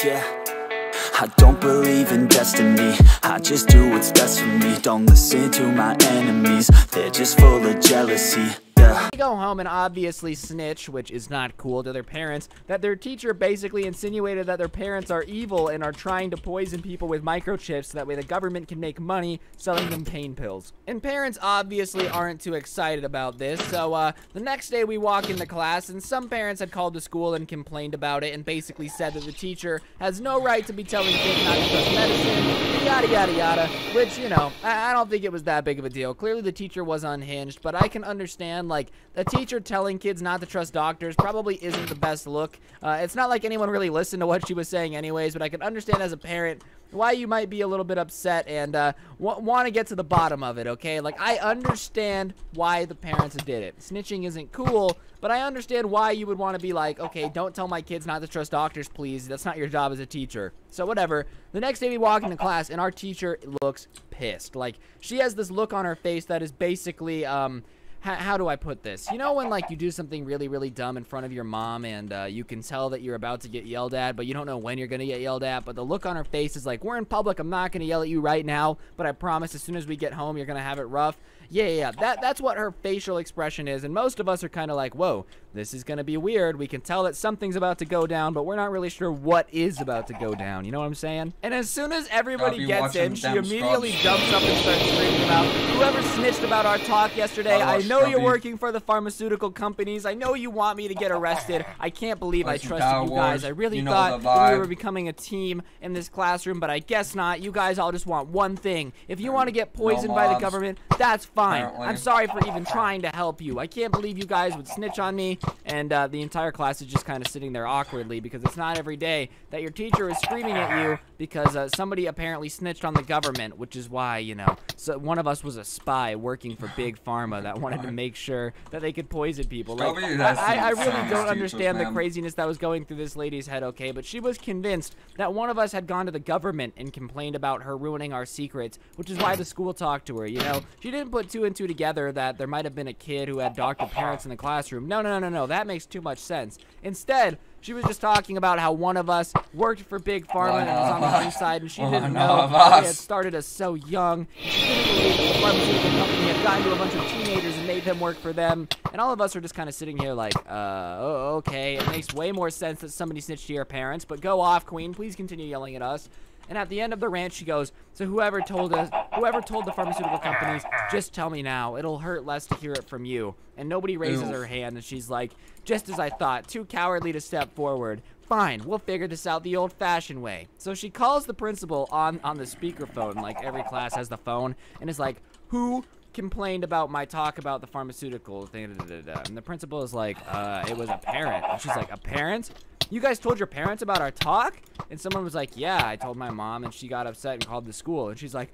yeah. I don't believe in destiny, I just do what's best for me. Don't listen to my enemies, they're just full of jealousy, yeah. They go home and obviously snitch, which is not cool, to their parents, that their teacher basically insinuated that their parents are evil and are trying to poison people with microchips so that way the government can make money selling them pain pills. And parents obviously aren't too excited about this, so the next day we walk into class and some parents had called the school and complained about it and basically said that the teacher has no right to be telling kids not to trust medicine, yada yada yada, which, you know, I don't think it was that big of a deal. Clearly the teacher was unhinged, but I can understand, like, the teacher telling kids not to trust doctors probably isn't the best look. It's not like anyone really listened to what she was saying anyways, but I can understand as a parent why you might be a little bit upset and want to get to the bottom of it, okay? Like, I understand why the parents did it. Snitching isn't cool, but I understand why you would want to be like, okay, don't tell my kids not to trust doctors, please. That's not your job as a teacher. So whatever. The next day we walk into class and our teacher looks pissed. Like, she has this look on her face that is basically, how do I put this? You know when, like, you do something really, really dumb in front of your mom and you can tell that you're about to get yelled at, but you don't know when you're going to get yelled at, but the look on her face is like, we're in public, I'm not going to yell at you right now, but I promise as soon as we get home, you're going to have it rough. Yeah. That's what her facial expression is, and most of us are kind of like, whoa, this is going to be weird. We can tell that something's about to go down, but we're not really sure what is about to go down. You know what I'm saying? And as soon as everybody gets in, she immediately jumps up and starts screaming about, whoever snitched about our talk yesterday, I know you're working for the pharmaceutical companies. I know you want me to get arrested. I can't believe I trusted you guys. I really thought that we were becoming a team in this classroom, but I guess not. You guys all just want one thing. If you want to get poisoned by the government, that's fine. I'm sorry for even trying to help you. I can't believe you guys would snitch on me. And the entire class is just kind of sitting there awkwardly because it's not every day that your teacher is screaming at you because somebody apparently snitched on the government, which is why, you know, so one of us was a spy working for Big Pharma that wanted to make sure that they could poison people. Like, I really don't understand the craziness that was going through this lady's head, okay, but she was convinced that one of us had gone to the government and complained about her ruining our secrets, which is why the school talked to her, you know. She didn't put two and two together that there might have been a kid who had doctor parents in the classroom. No, that makes too much sense. Instead, she was just talking about how one of us worked for Big Pharma and was on the inside, and she didn't know they had started us so young. She didn't believe that the pharmaceutical company had gotten to a bunch of teenagers and made them work for them. And all of us are just kind of sitting here like, oh, okay. It makes way more sense that somebody snitched to your parents, but go off, Queen. Please continue yelling at us. And at the end of the rant, she goes, so whoever told the pharmaceutical companies, just tell me now. It'll hurt less to hear it from you. And nobody raises her hand, and she's like, just as I thought, too cowardly to step forward. Fine, we'll figure this out the old-fashioned way. So she calls the principal on the speakerphone, like every class has the phone, and is like, who complained about my talk about the pharmaceutical thing? And the principal is like, it was a parent. And she's like, a parent? You guys told your parents about our talk? And someone was like, yeah, I told my mom, and she got upset and called the school. And she's like,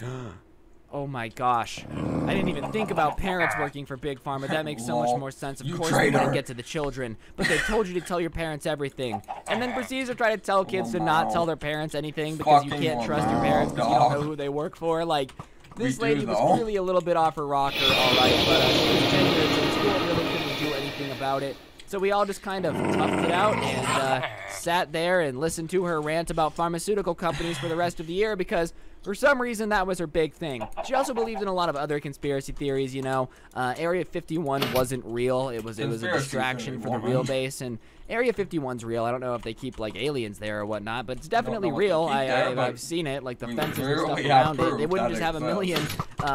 oh my gosh, I didn't even think about parents working for Big Pharma. That makes so much more sense. Of course they wouldn't get to the children, but they told you to tell your parents everything. And then proceeds to try to tell kids to not tell their parents anything because you can't trust your parents because you don't know who they work for. Like, this lady was clearly a little bit off her rocker, alright, but she was 10 years and the school really couldn't do anything about it. So we all just kind of toughed it out and sat there and listened to her rant about pharmaceutical companies for the rest of the year because for some reason that was her big thing. She also believed in a lot of other conspiracy theories, you know. Area 51 wasn't real. It was a distraction for the real base, and Area 51's real. I don't know if they keep, like, aliens there or whatnot, but it's definitely real. I've seen it, like the fences and stuff around it. They wouldn't just have a million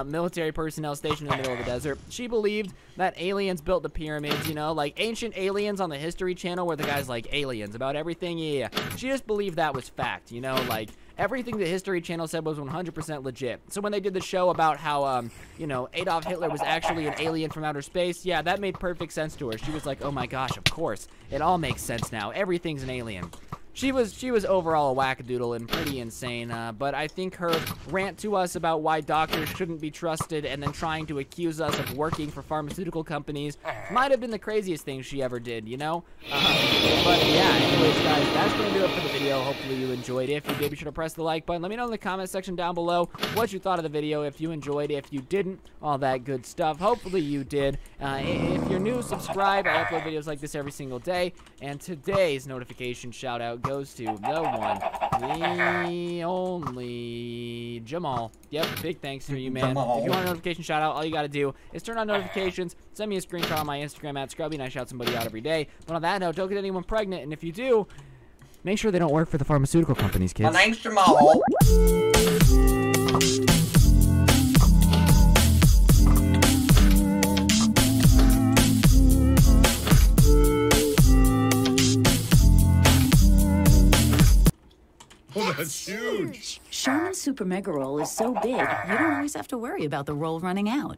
military personnel stationed in the middle of the desert. She believed that aliens built the pyramids, you know, like ancient aliens on the History Channel where the guy's like, aliens about everything, yeah. She just believed that was fact, you know, like everything the History Channel said was 100% legit. So when they did the show about how, you know, Adolf Hitler was actually an alien from outer space, yeah, that made perfect sense to her. She was like, oh my gosh, of course. It all makes sense now. Everything's an alien. She was overall a wackadoodle and pretty insane, but I think her rant to us about why doctors shouldn't be trusted and then trying to accuse us of working for pharmaceutical companies might have been the craziest thing she ever did, you know? But yeah, anyways, guys, that's going to do it for the video. Hopefully you enjoyed. If you did, be sure to press the like button. Let me know in the comment section down below what you thought of the video, if you enjoyed, if you didn't, all that good stuff. Hopefully you did. If you're new, subscribe. I upload videos like this every single day. And today's notification shout out goes to the one, the only Jamal. Yep, big thanks to you, man. Jamal. If you want a notification shout out, all you got to do is turn on notifications, send me a screenshot on my Instagram at Scrubby, and I shout somebody out every day. But on that note, don't get anyone pregnant, and if you do, make sure they don't work for the pharmaceutical companies, kids. My name's Jamal. Oh, that's huge. Charmin Super Mega Roll is so big, you don't always have to worry about the roll running out.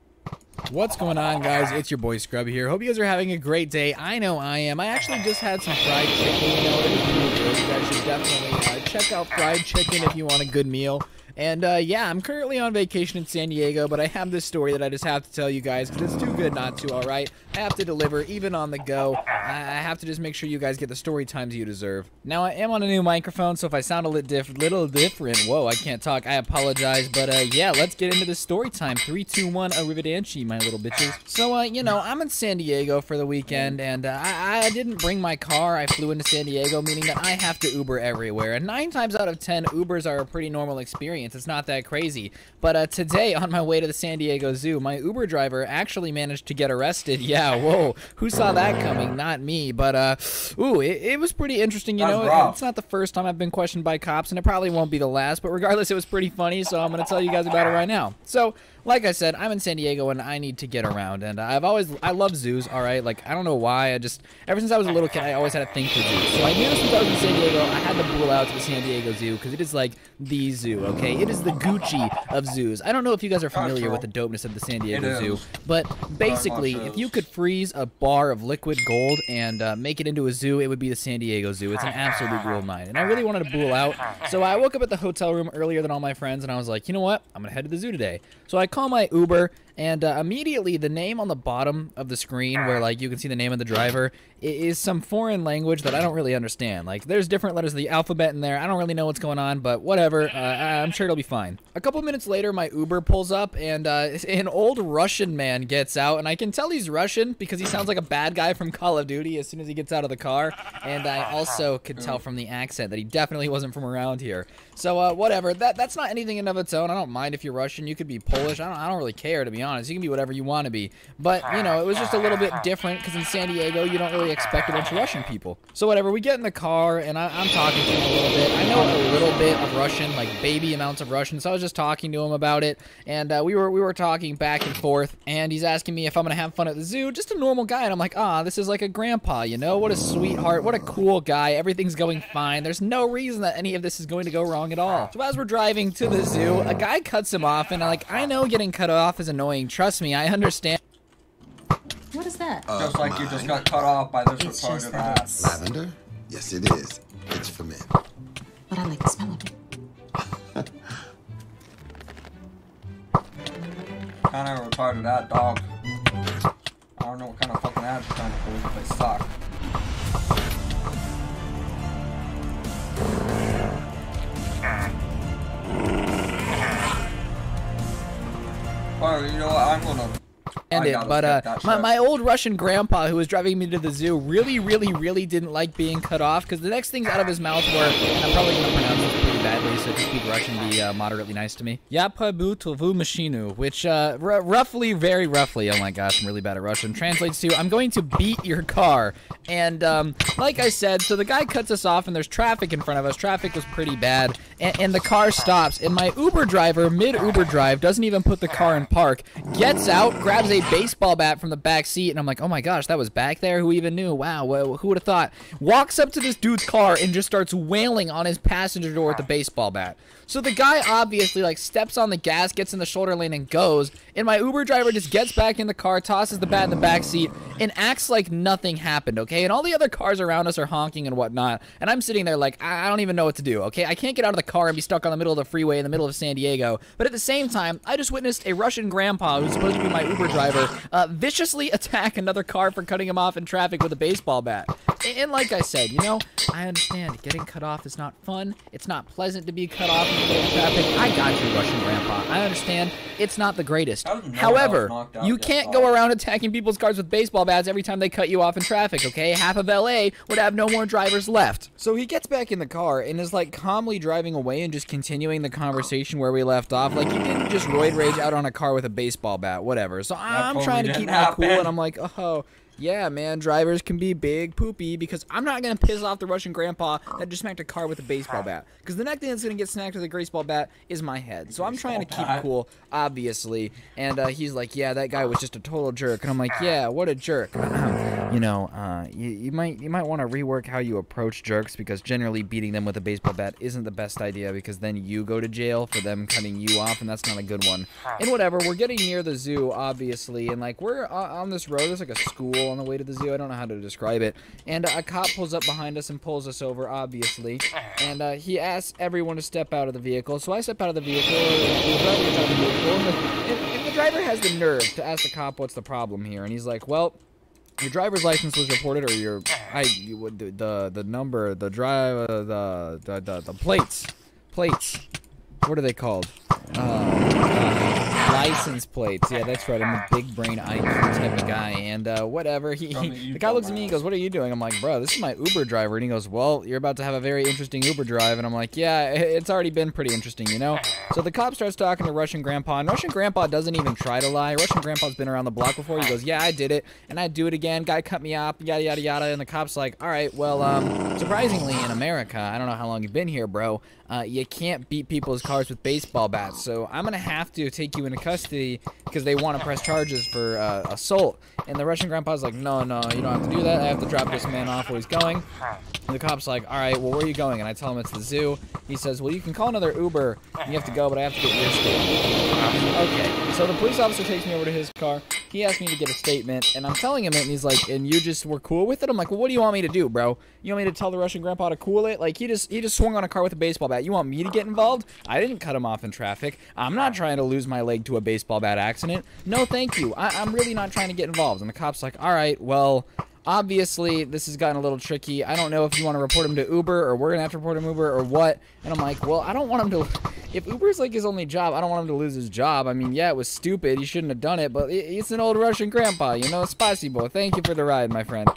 What's going on, guys? It's your boy Scrubby here. Hope you guys are having a great day. I know I am. I actually just had some fried chicken. You know, it was really good. You guys should definitely check out fried chicken if you want a good meal. And yeah, I'm currently on vacation in San Diego, but I have this story that I just have to tell you guys because it's too good not to, alright? I have to deliver, even on the go. I have to just make sure you guys get the story times you deserve. Now, I am on a new microphone, so if I sound a little different, whoa, I can't talk, I apologize. But yeah, let's get into the story time. 3, 2, 1, arrivederci, my little bitches. So, you know, I'm in San Diego for the weekend, and I didn't bring my car. I flew into San Diego, meaning that I have to Uber everywhere. And 9 times out of 10, Ubers are a pretty normal experience. It's not that crazy. But today, on my way to the San Diego Zoo, my Uber driver actually managed to get arrested. Yeah, whoa. Who saw that coming? Not me. But, ooh, it was pretty interesting. You know, it's not the first time I've been questioned by cops, and it probably won't be the last. But regardless, it was pretty funny, so I'm going to tell you guys about it right now. So, like I said, I'm in San Diego and I need to get around, and I love zoos, alright? Like, I don't know why, ever since I was a little kid, I always had a thing for zoos. So I knew since I was in San Diego, I had to pull out to the San Diego Zoo, because it is like the zoo, okay? It is the Gucci of zoos. I don't know if you guys are familiar with the dopeness of the San Diego Zoo, but basically, if you could freeze a bar of liquid gold and make it into a zoo, it would be the San Diego Zoo. It's an absolute gold mine, and I really wanted to pull out, so I woke up at the hotel room earlier than all my friends, and I was like, you know what? I'm going to head to the zoo today. So I call my Uber, and immediately the name on the bottom of the screen where, like, you can see the name of the driver is some foreign language that I don't really understand. Like, there's different letters of the alphabet in there. I don't really know what's going on, but whatever. I'm sure it'll be fine. A couple minutes later, my Uber pulls up, and an old Russian man gets out, and I can tell he's Russian because he sounds like a bad guy from Call of Duty as soon as he gets out of the car, and I also could tell from the accent that he definitely wasn't from around here. So, whatever. That's not anything in of its own. I don't mind if you're Russian. You could be Polish. I don't really care, to be honest. You can be whatever you want to be. But, you know, it was just a little bit different because in San Diego, you don't really expect a bunch of Russian people. So, whatever. We get in the car, and I'm talking to him a little bit. I know a little bit of Russian, like baby amounts of Russian, so I was just talking to him about it. And we were talking back and forth, and he's asking me if I'm going to have fun at the zoo. Just a normal guy. And I'm like, this is like a grandpa, you know? What a sweetheart. What a cool guy. Everything's going fine. There's no reason that any of this is going to go wrong at all. So as we're driving to the zoo, a guy cuts him off, and I know getting cut off is annoying. Trust me, I understand. What is that? Just like you just got cut off by this It's just retarded that ass. Lavender? Yes, it is. It's for men. But I like the smell of it. Kind of retarded ad dog. I don't know what kind of fucking ads you're trying to pull, but they suck. Well, you know what? I'm gonna. But my old Russian grandpa who was driving me to the zoo really didn't like being cut off because the next things out of his mouth were, and I'm probably going to pronounce this pretty badly, so if you speak Russian, be moderately nice to me. Ya pobutu vu machinu, which roughly, very roughly, oh my gosh, I'm really bad at Russian, translates to, I'm going to beat your car. And like I said, so the guy cuts us off and there's traffic in front of us. Traffic was pretty bad, and the car stops, and my Uber driver, mid-Uber drive, doesn't even put the car in park, gets out, grabs a baseball bat from the back seat, and I'm like, oh my gosh, that was back there? Who even knew? Wow, who would have thought? Walks up to this dude's car and just starts wailing on his passenger door with the baseball bat. So the guy obviously like steps on the gas, gets in the shoulder lane and goes, and my Uber driver just gets back in the car, tosses the bat in the back seat, and acts like nothing happened, okay? And all the other cars around us are honking and whatnot, and I'm sitting there like, I don't even know what to do, okay? I can't get out of the car and be stuck on the middle of the freeway in the middle of San Diego, but at the same time, I just witnessed a Russian grandpa, who's supposed to be my Uber driver, viciously attack another car for cutting him off in traffic with a baseball bat. And like I said, you know, I understand getting cut off is not fun. It's not pleasant to be cut off in the middle of traffic. I got you, Russian grandpa. I understand it's not the greatest. However, you can't go around attacking people's cars with baseball bats every time they cut you off in traffic, okay? Half of LA would have no more drivers left. So he gets back in the car and is like calmly driving away and just continuing the conversation where we left off. Like, you didn't just roid rage out on a car with a baseball bat, whatever. So I'm trying to keep my cool, and I'm like, oh, yeah, man, drivers can be big poopy, because I'm not going to piss off the Russian grandpa that just smacked a car with a baseball bat. Because the next thing that's going to get smacked with a baseball bat is my head. So I'm trying to keep cool, obviously. And he's like, yeah, that guy was just a total jerk. And I'm like, yeah, what a jerk. You know, you might want to rework how you approach jerks, because generally beating them with a baseball bat isn't the best idea, because then you go to jail for them cutting you off, and that's not a good one. And whatever, we're getting near the zoo, obviously, and like we're on this road. There's like a school on the way to the zoo. I don't know how to describe it. And a cop pulls up behind us and pulls us over, obviously. And he asks everyone to step out of the vehicle. So I step out of the vehicle. The driver gets out of the vehicle, and the driver has the nerve to ask the cop what's the problem here. And he's like, well, your driver's license was reported, or your the number, the drive, the plates. What are they called? License plates. Yeah, that's right. I'm a big brain IQ type of guy. And whatever. The guy looks at me and goes, what are you doing? I'm like, bro, this is my Uber driver. And he goes, well, you're about to have a very interesting Uber drive. And I'm like, yeah, it's already been pretty interesting, you know? So the cop starts talking to Russian grandpa, and Russian grandpa doesn't even try to lie. Russian grandpa's been around the block before. He goes, yeah, I did it, and I'd do it again. Guy cut me off, yada, yada, yada. And the cop's like, all right, well, surprisingly in America, I don't know how long you've been here, bro, you can't beat people's cars with baseball bats. So I'm going to have to take you into custody because they want to press charges for assault. And the Russian grandpa's like, no, you don't have to do that. I have to drop this man off where he's going. And the cop's like, all right, well, where are you going? And I tell him it's the zoo. He says, well, you can call another Uber. You have to go, but I have to get your statement. Okay, so the police officer takes me over to his car. He asked me to get a statement, and I'm telling him it, and he's like, and you just were cool with it? I'm like, well, what do you want me to do, bro? You want me to tell the Russian grandpa to cool it? Like, he just swung on a car with a baseball bat. You want me to get involved? I didn't cut him off in traffic. I'm not trying to lose my leg to a baseball bat accident. No, thank you. I'm really not trying to get involved. And the cop's like, all right, well, obviously, this has gotten a little tricky. I don't know if you want to report him to Uber, or we're going to have to report him to Uber, or what. And I'm like, well, I don't want him to... If Uber's like his only job, I don't want him to lose his job. I mean, yeah, it was stupid. He shouldn't have done it, but it's an old Russian grandpa, you know? Spasibo. Thank you for the ride, my friend.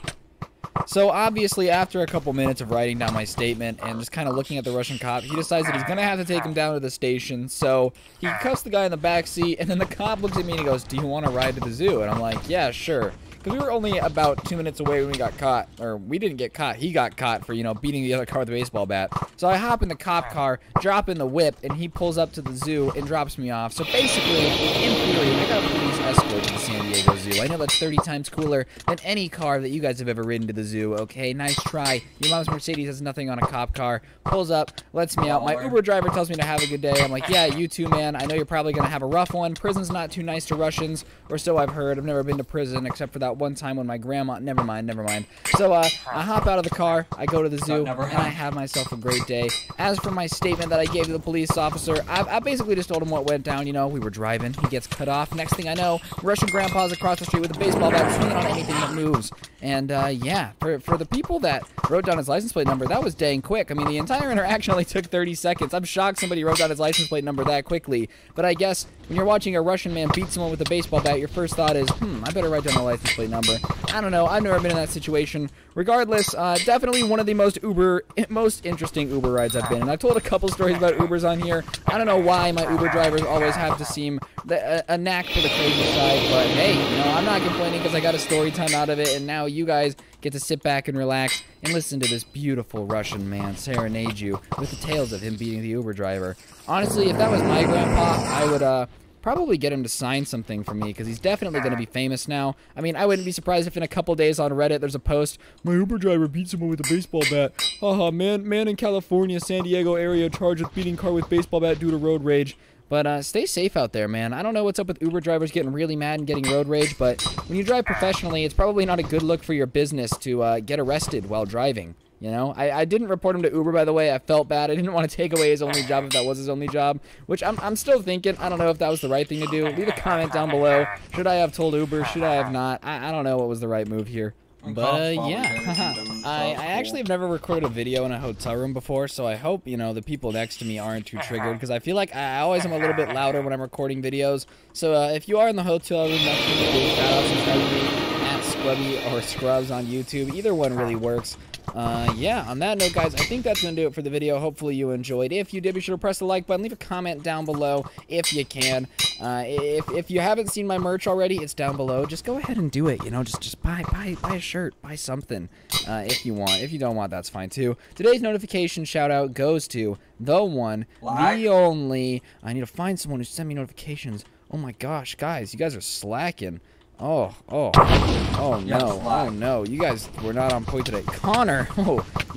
So, obviously, after a couple minutes of writing down my statement and just kind of looking at the Russian cop, he decides that he's going to have to take him down to the station. So, he cuffs the guy in the back seat, and then the cop looks at me and he goes, do you want to ride to the zoo? And I'm like, yeah, sure. Because we were only about 2 minutes away when we got caught. Or, we didn't get caught. He got caught for, you know, beating the other car with a baseball bat. So, I hop in the cop car, drop in the whip, and he pulls up to the zoo and drops me off. So, basically, in theory, I got a police escort to the San Diego Zoo. I know that's 30 times cooler than any car that you guys have ever ridden to the zoo, okay? Nice try. Your mom's Mercedes has nothing on a cop car. Pulls up, lets me out. My Uber driver tells me to have a good day. I'm like, yeah, you too, man. I know you're probably going to have a rough one. Prison's not too nice to Russians, or so I've heard. I've never been to prison, except for that one time when my grandma... Never mind. So, I hop out of the car, I go to the zoo, and I have myself a great day. As for my statement that I gave to the police officer, I basically just told him what went down. You know, we were driving. He gets cut off. Next thing I know, Russian grandpa's across the street with a baseball bat swinging on anything that moves. And, yeah, for the people that wrote down his license plate number, that was dang quick. I mean, the entire interaction only took 30 seconds. I'm shocked somebody wrote down his license plate number that quickly. But I guess when you're watching a Russian man beat someone with a baseball bat, your first thought is, I better write down the license plate number. I don't know. I've never been in that situation. Regardless, definitely one of the most interesting Uber rides I've been in. I've told a couple stories about Ubers on here. I don't know why my Uber drivers always have to seem a knack for the crazy side, but hey, you know, I'm not complaining because I got a story time out of it, and now you guys get to sit back and relax and listen to this beautiful Russian man serenade you with the tales of him beating the Uber driver. Honestly, if that was my grandpa, I would probably get him to sign something for me because he's definitely going to be famous now. I mean, I wouldn't be surprised if in a couple days on Reddit there's a post, my Uber driver beat someone with a baseball bat. Haha, man in California, San Diego area charged with beating car with baseball bat due to road rage. But stay safe out there, man. I don't know what's up with Uber drivers getting really mad and getting road rage, but when you drive professionally, it's probably not a good look for your business to get arrested while driving. You know, I didn't report him to Uber, by the way. I felt bad. I didn't want to take away his only job if that was his only job, which I'm still thinking. I don't know if that was the right thing to do. Leave a comment down below. Should I have told Uber? Should I have not? I don't know what was the right move here. But, yeah, I actually have never recorded a video in a hotel room before, so I hope, you know, the people next to me aren't too triggered, because I feel like I always am a little bit louder when I'm recording videos. So, if you are in the hotel room next to me, shout out, subscribe to me, at Scrubby or Scrubs on YouTube. Either one really works. Yeah, on that note, guys, I think that's going to do it for the video. Hopefully you enjoyed. If you did, be sure to press the like button. Leave a comment down below if you can. If you haven't seen my merch already, it's down below. Just go ahead and do it. You know, just buy a shirt, buy something if you want. If you don't want, that's fine too. Today's notification shout out goes to the one, the only. I need to find someone who sent me notifications. Oh my gosh, guys, you guys are slacking. Oh no, you guys were not on point today. Connor, you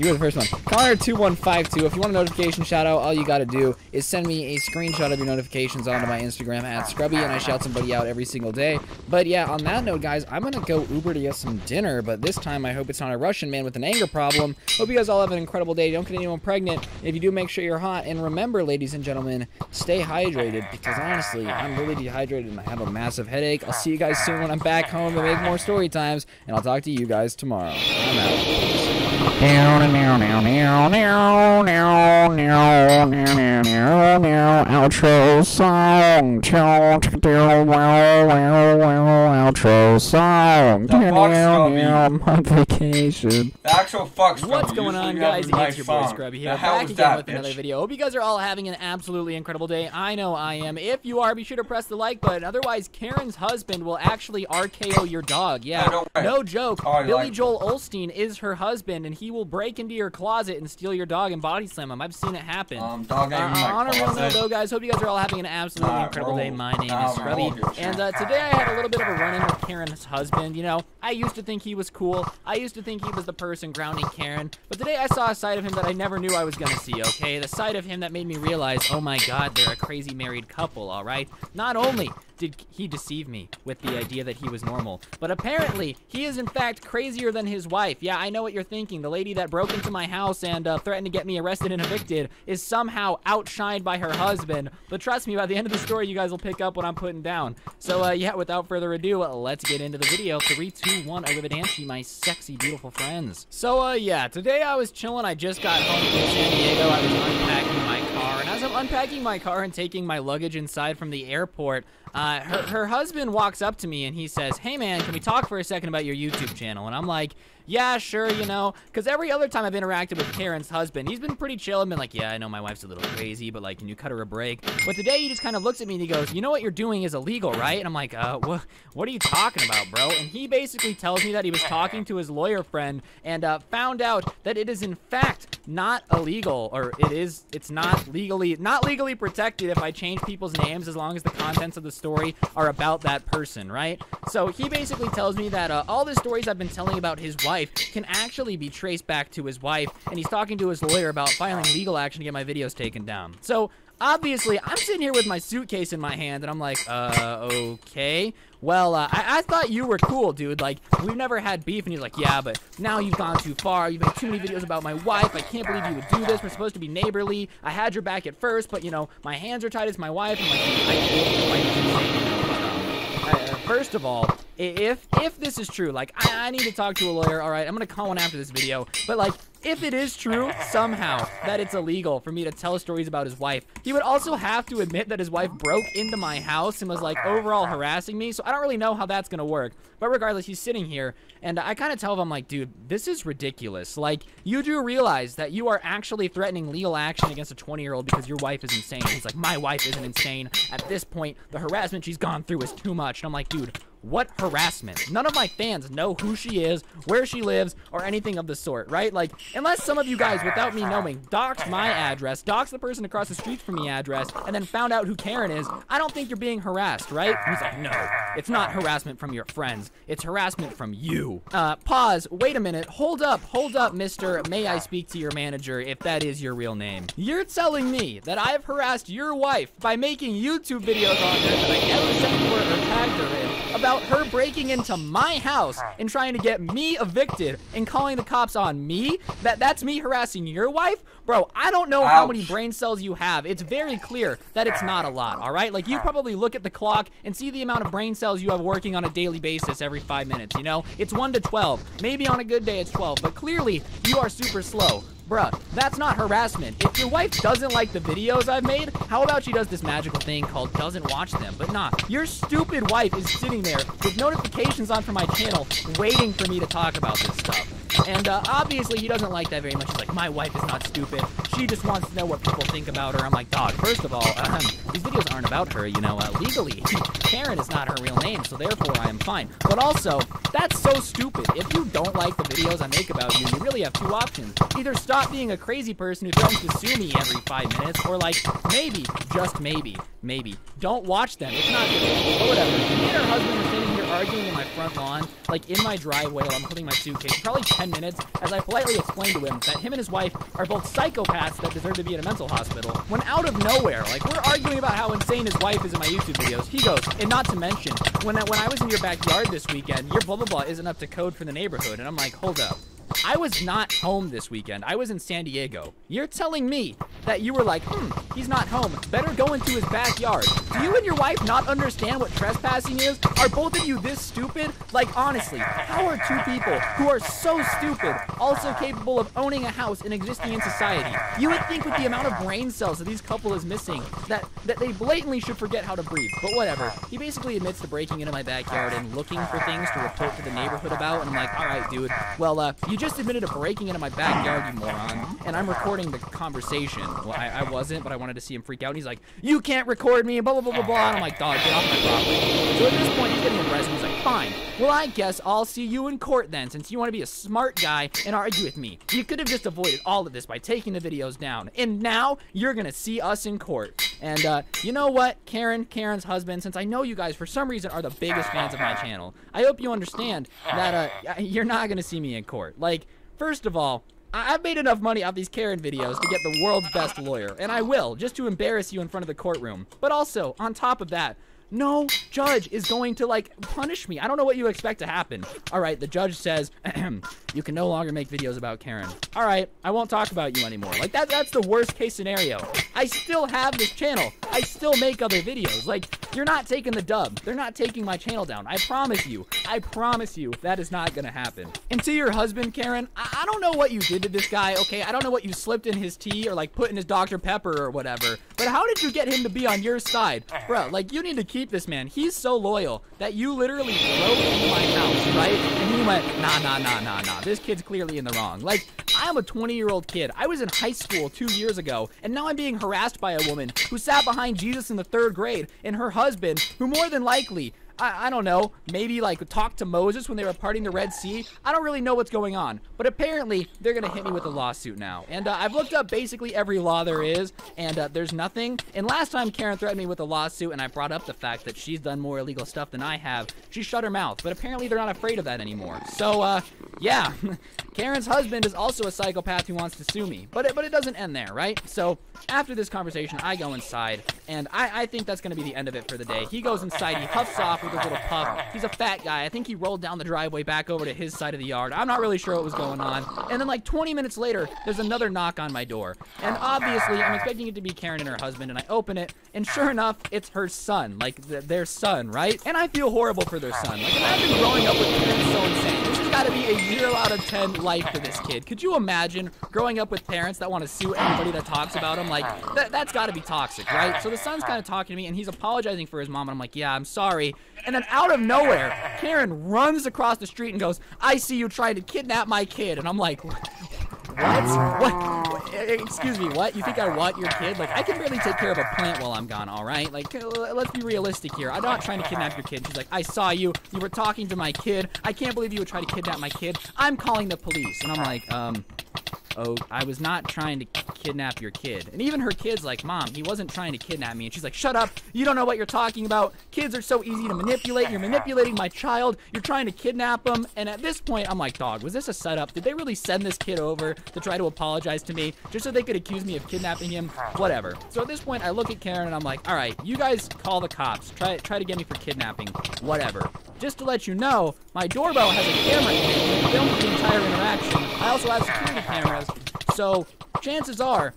were the first one. Connor2152, if you want a notification shout out, all you gotta do is send me a screenshot of your notifications onto my Instagram at Scrubby, and I shout somebody out every single day. But yeah, on that note, guys, I'm gonna go Uber to get some dinner, but this time I hope it's not a Russian man with an anger problem. Hope you guys all have an incredible day. Don't get anyone pregnant. If you do, make sure you're hot, and remember, ladies and gentlemen, stay hydrated, because honestly, I'm really dehydrated and I have a massive headache. I'll see you guys soon when I'm back home to make more story times, and I'll talk to you guys tomorrow. I'm out. Outro song. Outro song. On vacation. The actual fuck, Scrubby. What's going on, guys? It's your boy Scrubby here, back again with another video. Hope you guys are all having an absolutely incredible day. I know I am. If you are, be sure to press the like button. Otherwise, Karen's husband will actually RKO your dog. Yeah, no joke. Billy Joel Osteen is her husband, and he will break into your closet and steal your dog and body slam him. I've seen it happen. Dog ain't in my on a real note, closet. though, guys, hope you guys are all having an absolutely incredible day. My name is Scrubby, and today I had a little bit of a run-in with Karen's husband. You know, I used to think he was cool. I used to think he was the person grounding Karen, but today I saw a side of him that I never knew I was gonna see, okay? The side of him that made me realize, oh my god, they're a crazy married couple, alright? Not only did he deceive me with the idea that he was normal, but apparently he is in fact crazier than his wife. Yeah, I know what you're thinking. The lady that broke into my house and threatened to get me arrested and evicted is somehow outshined by her husband. But trust me, by the end of the story, you guys will pick up what I'm putting down. So yeah, without further ado, let's get into the video. 3, 2, 1, arrivederci, my sexy, beautiful friends. So yeah, today I was chilling. I just got home from San Diego. I was unpacking my car, and as I'm unpacking my car and taking my luggage inside from the airport, her husband walks up to me and he says, hey man, can we talk for a second about your YouTube channel? And I'm like, yeah, sure, you know, because every other time I've interacted with Karen's husband, he's been pretty chill and been like, yeah, I know my wife's a little crazy, but like, can you cut her a break? But today he just kind of looks at me and he goes, you know what you're doing is illegal, right? And I'm like, what are you talking about, bro? And he basically tells me that he was talking to his lawyer friend and found out that it is in fact not illegal, or it's not legally protected if I change people's names as long as the contents of the story are about that person, right? So he basically tells me that all the stories I've been telling about his wife can actually be traced back to his wife, and he's talking to his lawyer about filing legal action to get my videos taken down. So obviously, I'm sitting here with my suitcase in my hand, and I'm like, okay. Well, I thought you were cool, dude. Like, we've never had beef. And he's like, yeah, but now you've gone too far. You've made too many videos about my wife. I can't believe you would do this. We're supposed to be neighborly. I had your back at first, but, you know, my hands are tied as my wife. I'm like, I get it. First of all, if this is true, like, I need to talk to a lawyer. All right, I'm going to call one after this video. But, like, if it is true somehow that it's illegal for me to tell stories about his wife, he would also have to admit that his wife broke into my house and was like overall harassing me. So I don't really know how that's gonna work. But regardless, he's sitting here and I kind of tell him, I'm like, dude, this is ridiculous. Like, you do realize that you are actually threatening legal action against a 20-year-old because your wife is insane. He's like, my wife isn't insane. At this point, the harassment she's gone through is too much. And I'm like, dude, what harassment? None of my fans know who she is, where she lives, or anything of the sort, right? Like, Unless some of you guys, without me knowing, doxed my address, doxed the person across the street from me address, and then found out who Karen is, I don't think you're being harassed, right? And he's like, no, it's not harassment from your friends. It's harassment from you. Pause. Wait a minute. Hold up, mister. May I speak to your manager if that is your real name? You're telling me that I've harassed your wife by making YouTube videos on her that I never sent her or tagged her in about her breaking into my house and trying to get me evicted and calling the cops on me? That's me harassing your wife? Bro, I don't know how many brain cells you have. It's very clear that it's not a lot, all right? Like, you probably look at the clock and see the amount of brain cells you have working on a daily basis every 5 minutes, you know? It's 1 to 12. Maybe on a good day it's 12, but clearly you are super slow. Bruh, that's not harassment. If your wife doesn't like the videos I've made, how about she does this magical thing called doesn't watch them? But nah, your stupid wife is sitting there with notifications on for my channel waiting for me to talk about this stuff. And obviously he doesn't like that very much. He's like, my wife is not stupid. She just wants to know what people think about her. I'm like, dog, first of all, these videos aren't about her, you know, legally. Karen is not her real name, so therefore I am fine. But also, that's so stupid. If you don't like the videos I make about you, you really have two options. Either stop being a crazy person who threatens to sue me every 5 minutes, or like, maybe, just maybe, don't watch them. It's not good. But whatever. Me and her husband are sitting here arguing in my front lawn, like in my driveway while I'm putting my suitcase, probably 10 minutes, as I politely explained to him that him and his wife are both psychopaths that deserve to be in a mental hospital. When out of nowhere, like, we're arguing about how insane his wife is in my YouTube videos, he goes, and not to mention, when I was in your backyard this weekend, your blah blah blah isn't up to code for the neighborhood. And I'm like, hold up. I was not home this weekend. I was in San Diego. You're telling me that you were like, he's not home. Better go into his backyard. Do you and your wife not understand what trespassing is? Are both of you this stupid? Like, honestly, how are two people who are so stupid also capable of owning a house and existing in society? You would think with the amount of brain cells that these couple is missing that they blatantly should forget how to breathe. But whatever. He basically admits to breaking into my backyard and looking for things to report to the neighborhood about. And I'm like, all right, dude. Well, you just admitted to breaking into my backyard, you moron, and I'm recording the conversation. Well, I wasn't, but I wanted to see him freak out, and he's like, you can't record me, and blah, blah, blah, blah, blah, and I'm like, dog, get off my property. So at this point, he's getting aggressive. He's like, fine, well, I guess I'll see you in court then, since you want to be a smart guy and argue with me. You could have just avoided all of this by taking the videos down, and now you're gonna see us in court. And you know what, Karen's husband, since I know you guys for some reason are the biggest fans of my channel, I hope you understand that you're not gonna see me in court. Like, first of all, I've made enough money off these Karen videos to get the world's best lawyer, and I will, just to embarrass you in front of the courtroom. But also, on top of that, no judge is going to, like, punish me. I don't know what you expect to happen. All right, the judge says, you can no longer make videos about Karen. All right, I won't talk about you anymore. Like, that's the worst case scenario. I still have this channel. I still make other videos. Like, you're not taking the dub. They're not taking my channel down. I promise you that is not gonna happen. And to your husband, Karen, I don't know what you did to this guy, okay? I don't know what you slipped in his tea or, like, put in his Dr. Pepper or whatever, but how did you get him to be on your side? Bro, like, you need to keep this man. He's so loyal that you literally broke into my house, right? And he went, nah. This kid's clearly in the wrong. Like, I'm a 20-year-old kid. I was in high school 2 years ago, and now I'm being harassed by a woman who sat behind Jesus in the 3rd grade, and her husband, who more than likely, I don't know, maybe like talked to Moses when they were parting the Red Sea. I don't really know what's going on, but apparently they're gonna hit me with a lawsuit now. And I've looked up basically every law there is, and there's nothing. And last time Karen threatened me with a lawsuit, and I brought up the fact that she's done more illegal stuff than I have, she shut her mouth. But apparently they're not afraid of that anymore. So yeah, Karen's husband is also a psychopath who wants to sue me. But it doesn't end there, right? So after this conversation, I go inside, and I think that's gonna be the end of it for the day. He goes inside, he huffs off with his little puff. He's a fat guy. I think he rolled down the driveway back over to his side of the yard. I'm not really sure what was going on. And then like 20 minutes later, there's another knock on my door. And obviously, I'm expecting it to be Karen and her husband, and I open it, and sure enough, it's her son. Like, their son, right? And I feel horrible for their son. Like, imagine growing up with parents so insane. This has got to be a 0 out of 10 life for this kid. Could you imagine growing up with parents that want to sue anybody that talks about him? Like, that's got to be toxic, right? So the son's kind of talking to me, and he's apologizing for his mom, and I'm like, yeah, I'm sorry. And then out of nowhere, Karen runs across the street and goes, I see you trying to kidnap my kid. And I'm like, what? What? Excuse me, what? You think I want your kid? Like, I can barely take care of a plant while I'm gone, all right? Like, let's be realistic here. I'm not trying to kidnap your kid. She's like, I saw you. You were talking to my kid. I can't believe you would try to kidnap my kid. I'm calling the police. And I'm like, oh, I was not trying to kidnap your kid. And even her kid's like, Mom, he wasn't trying to kidnap me. And she's like, shut up. You don't know what you're talking about. Kids are so easy to manipulate. You're manipulating my child. You're trying to kidnap him. And at this point, I'm like, dog, was this a setup? Did they really send this kid over to try to apologize to me just so they could accuse me of kidnapping him? Whatever. So at this point, I look at Karen and I'm like, all right, you guys call the cops. Try to get me for kidnapping. Whatever. Just to let you know, my doorbell has a camera in it that films the entire interaction. I also have security cameras, so chances are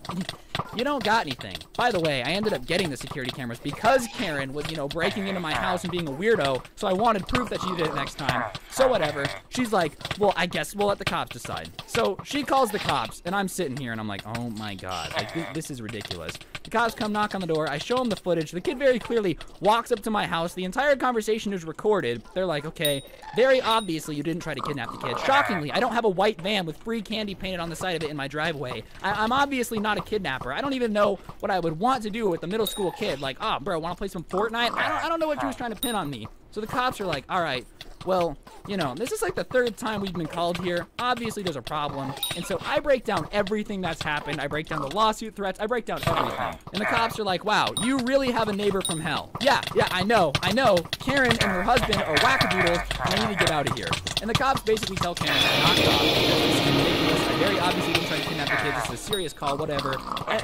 you don't got anything. By the way, I ended up getting the security cameras because Karen was, you know, breaking into my house and being a weirdo, so I wanted proof that she did it next time. So whatever. She's like, well, I guess we'll let the cops decide. So she calls the cops, and I'm sitting here, and I'm like, oh my god, like, this is ridiculous. The cops come knock on the door. I show them the footage. The kid very clearly walks up to my house. The entire conversation is recorded. They're like, okay, very obviously you didn't try to kidnap the kid. Shockingly, I don't have a white van with free candy painted on the side of it in my driveway. I'm obviously not a kidnapper. I don't even know what I would want to do with a middle school kid. Like, oh, bro, want to play some Fortnite? I don't know what she was trying to pin on me. So the cops are like, all right, well, you know, this is like the third time we've been called here. Obviously, there's a problem. And so I break down everything that's happened. I break down the lawsuit threats. I break down everything. And the cops are like, wow, you really have a neighbor from hell. Yeah, I know. Karen and her husband are wackadoodles, and I need to get out of here. And the cops basically tell Karen to knock it off because this is ridiculous. I very obviously didn't try to kidnap the kids. This is a serious call, whatever.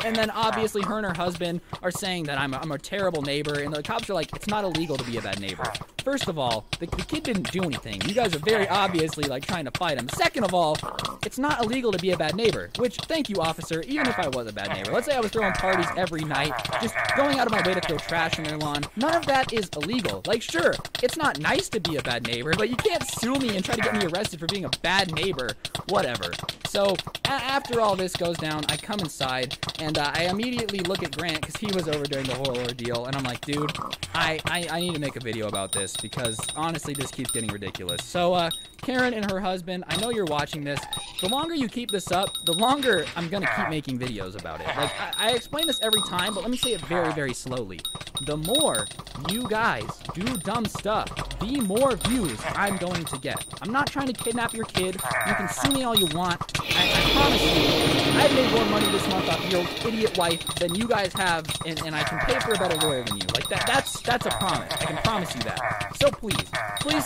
And then obviously her and her husband are saying that I'm a terrible neighbor. And the cops are like, it's not illegal to be a bad neighbor. First of all, the kid didn't do anything. You guys are very obviously like trying to fight him. Second of all, it's not illegal to be a bad neighbor, which, thank you, officer, even if I was a bad neighbor. Let's say I was throwing parties every night, just going out of my way to throw trash in their lawn. None of that is illegal. Like, sure, it's not nice to be a bad neighbor, but you can't sue me and try to get me arrested for being a bad neighbor. Whatever. So, after all this goes down, I come inside, and I immediately look at Grant, because he was over during the whole ordeal, and I'm like, dude, I need to make a video about this, because honestly, this keeps getting ridiculous. So, Karen and her husband, I know you're watching this. The longer you keep this up, the longer I'm going to keep making videos about it. Like, I explain this every time, but let me say it very, very slowly. The more you guys do dumb stuff, the more views I'm going to get. I'm not trying to kidnap your kid. You can sue me all you want. I promise you, I've made more money this month off your idiot wife than you guys have, and I can pay for a better lawyer than you. Like, that's a promise. I can promise you that. So please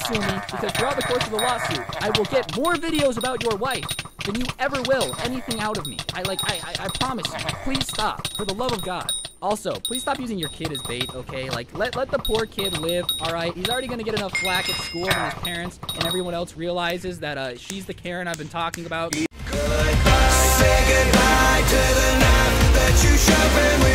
sue me, because throughout the course of the lawsuit, I will get more videos about your wife than you ever will anything out of me. I promise you. Please stop, for the love of God. Also, please stop using your kid as bait, okay? Like, let the poor kid live, alright? He's already gonna get enough flack at school when his parents and everyone else realizes that she's the Karen I've been talking about. Say goodbye to the knife that you sharpened with